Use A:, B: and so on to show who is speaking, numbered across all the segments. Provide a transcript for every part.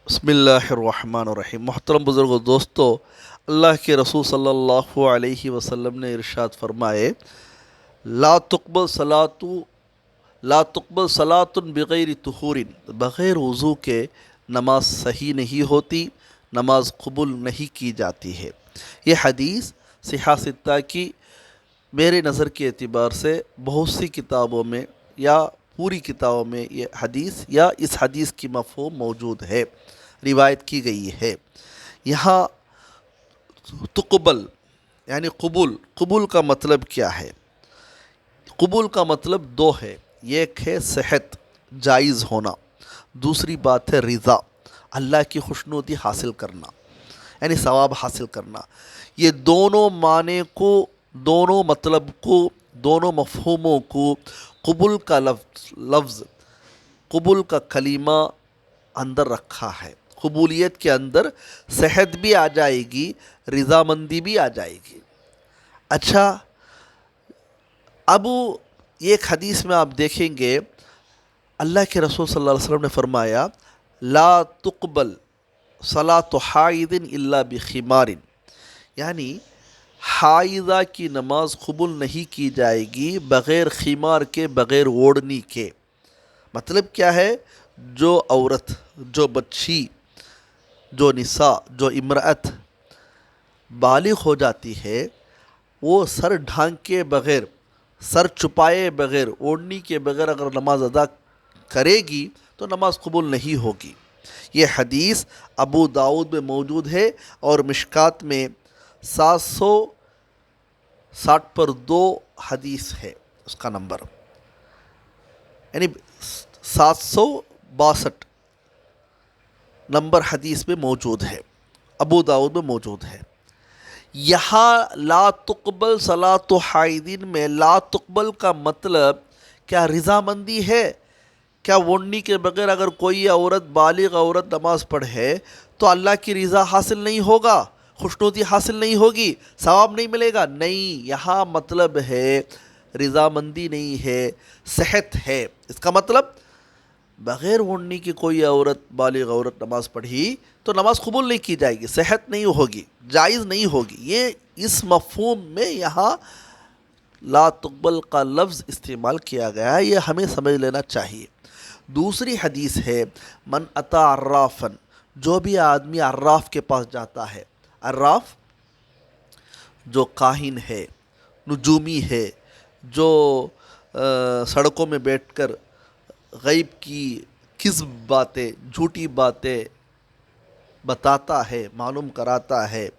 A: بسم اللہ الرحمن الرحیم۔ محترم بزرگوں، دوستو، اللہ کے رسول صلی اللہ علیہ وسلم نے ارشاد فرمائے، لا تقبل صلاۃ لا تقبل صلاۃ بغیر طہور، بغیر وضو کے نماز صحیح نہیں ہوتی، نماز قبول نہیں کی جاتی ہے۔ یہ حدیث صحیح ستہ کی میرے نظر کے اعتبار سے بہت سی کتابوں میں یا پوری کتابوں میں یہ حدیث یا اس حدیث کی مفہوم موجود ہے، روایت کی گئی ہے۔ یہاں تقبل یعنی قبول کا مطلب کیا ہے؟ قبول کا مطلب دو ہے، ایک ہے صحت، جائز ہونا، دوسری بات ہے رضا، اللہ کی خوشنودی حاصل کرنا، یعنی ثواب حاصل کرنا۔ یہ دونوں معنی کو، دونوں مطلب کو، دونوں مفہوموں کو قبول کا لفظ قبول کا کلمہ اندر رکھا ہے۔ قبولیت کے اندر صحت بھی آ جائے گی، رضامندی بھی آ جائے گی۔ اچھا، اب ایک حدیث میں آپ دیکھیں گے اللہ کے رسول صلی اللہ علیہ وسلم نے فرمایا، لا تقبل صلاۃ حائض الا بخمار، یعنی حائضہ کی نماز قبول نہیں کی جائے گی بغیر خمار کے، بغیر اوڑھنی کے۔ مطلب کیا ہے؟ جو عورت، جو بچی، جو نساء، جو امرأت بالغ ہو جاتی ہے، وہ سر ڈھانکے بغیر، سر چھپائے بغیر، اوڑھنی کے بغیر اگر نماز ادا کرے گی تو نماز قبول نہیں ہوگی۔ یہ حدیث ابو داؤد میں موجود ہے اور مشکات میں 760 پر 2 حدیث ہے، اس کا نمبر یعنی 762 نمبر حدیث میں موجود ہے، ابو داؤد میں موجود ہے۔ یہاں لا تقبل صلاۃ حائض میں لا تقبل کا مطلب کیا رضامندی ہے؟ کیا اوڑھنی کے بغیر اگر کوئی عورت، بالغ عورت نماز پڑھے تو اللہ کی رضا حاصل نہیں ہوگا، خوشنودی حاصل نہیں ہوگی، ثواب نہیں ملے گا؟ نہیں، یہاں مطلب ہے رضامندی نہیں ہے، صحت ہے۔ اس کا مطلب بغیر اوڑھنی کی کوئی عورت، بالغ عورت نماز پڑھی تو نماز قبول نہیں کی جائے گی، صحت نہیں ہوگی، جائز نہیں ہوگی۔ یہ اس مفہوم میں یہاں لا تقبل کا لفظ استعمال کیا گیا ہے، یہ ہمیں سمجھ لینا چاہیے۔ دوسری حدیث ہے، من اتی عرافا، جو بھی آدمی عراف کے پاس جاتا ہے، عراف جو کاہن ہے، نجومی ہے، جو سڑکوں میں بیٹھ کر غیب کی کذب باتیں، جھوٹی باتیں بتاتا ہے، معلوم کراتا ہے،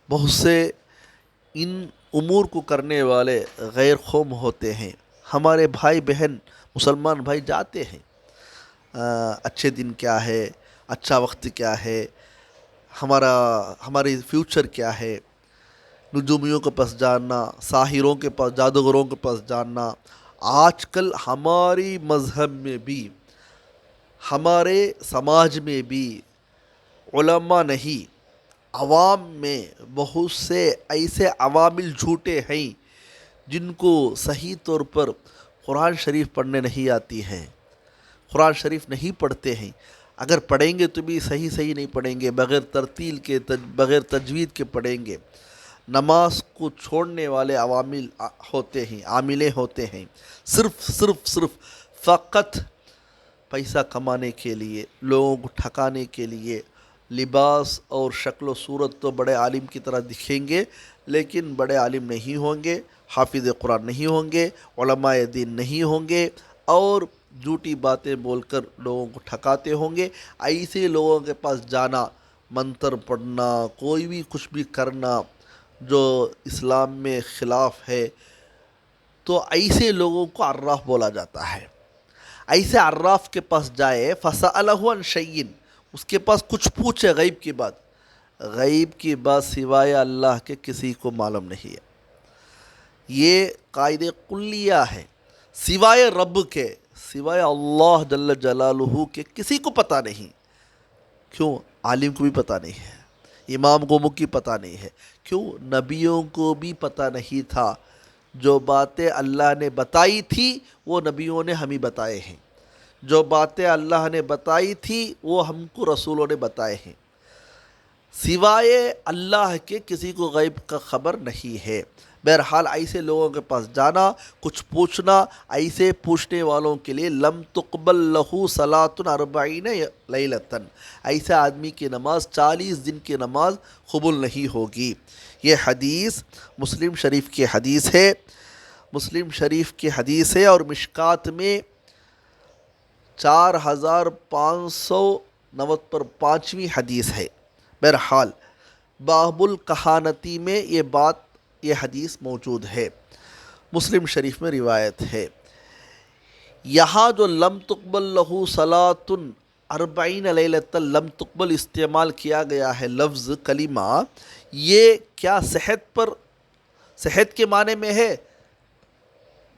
A: بہت سے ان امور کو کرنے والے غیر قوم ہوتے ہیں۔ ہمارے بھائی بہن مسلمان بھائی جاتے ہیں، اچھے دن کیا ہے، اچھا وقت کیا ہے، ہماری فیوچر کیا ہے، نجومیوں کے پاس جاننا، ساحروں کے پاس، جادوگروں کے پاس جاننا۔ آج کل ہماری مذہب میں بھی، ہمارے سماج میں بھی، علماء نہیں، عوام میں بہت سے ایسے عوامل جھوٹے ہیں جن کو صحیح طور پر قرآن شریف پڑھنے نہیں آتی ہے، قرآن شریف نہیں پڑھتے ہیں، اگر پڑھیں گے تو بھی صحیح نہیں پڑھیں گے، بغیر ترتیل کے، بغیر تجوید کے پڑھیں گے۔ نماز کو چھوڑنے والے عوامل ہوتے ہیں، عاملیں ہوتے ہیں، صرف فقط پیسہ کمانے کے لیے، لوگوں کو ٹھکانے کے لیے، لباس اور شکل و صورت تو بڑے عالم کی طرح دکھیں گے لیکن بڑے عالم نہیں ہوں گے، حافظ قرآن نہیں ہوں گے، علماء دین نہیں ہوں گے، اور جھوٹی باتیں بول کر لوگوں کو ٹھکاتے ہوں گے۔ ایسے لوگوں کے پاس جانا، منتر پڑھنا، کوئی بھی کچھ بھی کرنا جو اسلام میں خلاف ہے، تو ایسے لوگوں کو عراف بولا جاتا ہے۔ ایسے عراف کے پاس جائے، فَسَأَلَهُ عَنْ شَيْءٍ، اس کے پاس کچھ پوچھے غیب کی بات، غیب کی بات سوائے اللہ کے کسی کو معلوم نہیں ہے۔ یہ قاعدہ کلیہ ہے، سوائے رب کے، سوائے اللہ جل جلالہ کے کسی کو پتہ نہیں۔ کیوں؟ عالم کو بھی پتہ نہیں ہے، امام کو کی پتہ نہیں ہے۔ کیوں؟ نبیوں کو بھی پتہ نہیں تھا، جو باتیں اللہ نے بتائی تھی وہ نبیوں نے ہمیں بتائے ہیں۔ جو باتیں اللہ نے بتائی تھی وہ ہم کو رسولوں نے بتائے ہیں، سوائے اللہ کے کسی کو غیب کا خبر نہیں ہے۔ بہرحال ایسے لوگوں کے پاس جانا، کچھ پوچھنا، ایسے پوچھنے والوں کے لیے لم تقبل لہو صلاۃ 40 لیلۃ، ایسے آدمی کی نماز 40 دن کی نماز قبول نہیں ہوگی۔ یہ حدیث مسلم شریف کی حدیث ہے، مسلم شریف کی حدیث ہے، اور مشکات میں 4590 پر 5ویں حدیث ہے۔ بہرحال باب الکہانتی میں یہ حدیث موجود ہے، مسلم شریف میں روایت ہے۔ یہاں جو لم تقبل لہو صلاۃ 40 لیلۃ، لم تقبل استعمال کیا گیا ہے لفظ کلمہ، یہ کیا صحت کے معنی میں ہے؟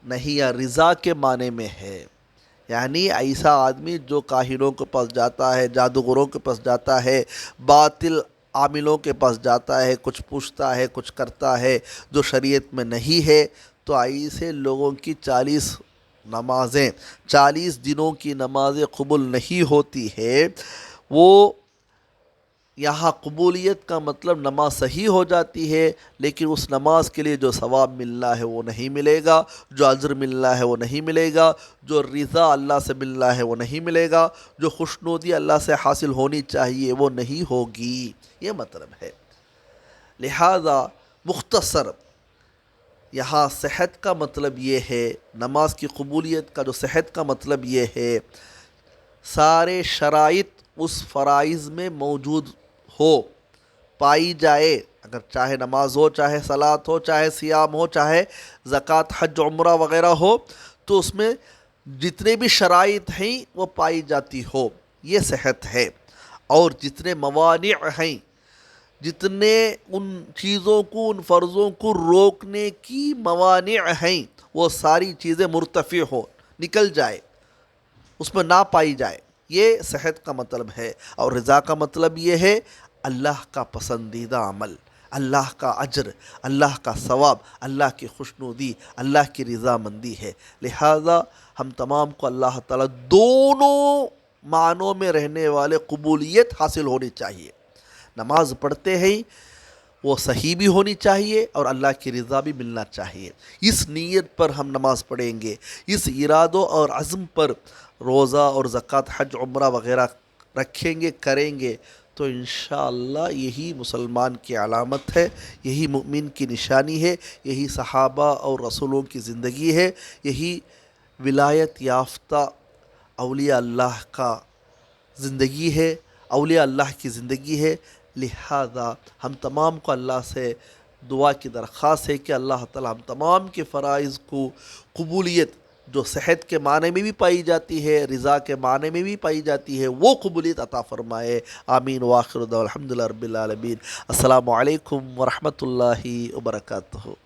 A: نہیں، یا رضا کے معنی میں ہے۔ یعنی ایسا آدمی جو کاہنوں کے پاس جاتا ہے، جادوگروں کے پاس جاتا ہے، باطل عاملوں کے پاس جاتا ہے، کچھ پوچھتا ہے، کچھ کرتا ہے جو شریعت میں نہیں ہے، تو ایسے لوگوں کی 40 دنوں کی نمازیں قبول نہیں ہوتی ہے۔ وہ یہاں قبولیت کا مطلب نماز صحیح ہو جاتی ہے، لیکن اس نماز کے لیے جو ثواب ملنا ہے وہ نہیں ملے گا، جو اجر ملنا ہے وہ نہیں ملے گا، جو رضا اللہ سے ملنا ہے وہ نہیں ملے گا، جو خوشنودی اللہ سے حاصل ہونی چاہیے وہ نہیں ہوگی، یہ مطلب ہے۔ لہذا مختصر یہاں صحت کا مطلب یہ ہے، نماز کی قبولیت کا جو صحت کا مطلب یہ ہے، سارے شرائط اس فرائض میں موجود ہو، پائی جائے، اگر چاہے نماز ہو، چاہے صلاۃ ہو، چاہے صیام ہو، چاہے زکوٰۃ، حج، عمرہ وغیرہ ہو، تو اس میں جتنے بھی شرائط ہیں وہ پائی جاتی ہو، یہ صحت ہے۔ اور جتنے موانع ہیں، جتنے ان چیزوں کو، ان فرضوں کو روکنے کی موانع ہیں، وہ ساری چیزیں مرتفع ہو، نکل جائے، اس میں نہ پائی جائے، یہ صحت کا مطلب ہے۔ اور رضا کا مطلب یہ ہے اللہ کا پسندیدہ عمل، اللہ کا اجر، اللہ کا ثواب، اللہ کی خوشنودی، اللہ کی رضا مندی ہے۔ لہذا ہم تمام کو اللہ تعالیٰ دونوں معنوں میں رہنے والے قبولیت حاصل ہونی چاہیے۔ نماز پڑھتے ہیں وہ صحیح بھی ہونی چاہیے اور اللہ کی رضا بھی ملنا چاہیے۔ اس نیت پر ہم نماز پڑھیں گے، اس ارادوں اور عزم پر روزہ اور زکوٰۃ، حج، عمرہ وغیرہ رکھیں گے، کریں گے، تو انشاءاللہ یہی مسلمان کی علامت ہے، یہی مومن کی نشانی ہے، یہی صحابہ اور رسولوں کی زندگی ہے، یہی ولایت یافتہ اولیاء اللہ کا زندگی ہے، اولیاء اللہ کی زندگی ہے۔ لہذا ہم تمام کو اللہ سے دعا کی درخواست ہے کہ اللہ تعالی ہم تمام کے فرائض کو قبولیت جو صحت کے معنی میں بھی پائی جاتی ہے، رضا کے معنی میں بھی پائی جاتی ہے، وہ قبولیت عطا فرمائے۔ آمین وآخر دعوانا الحمدللہ رب العالمین۔ السلام علیکم ورحمۃ اللہ وبرکاتہ۔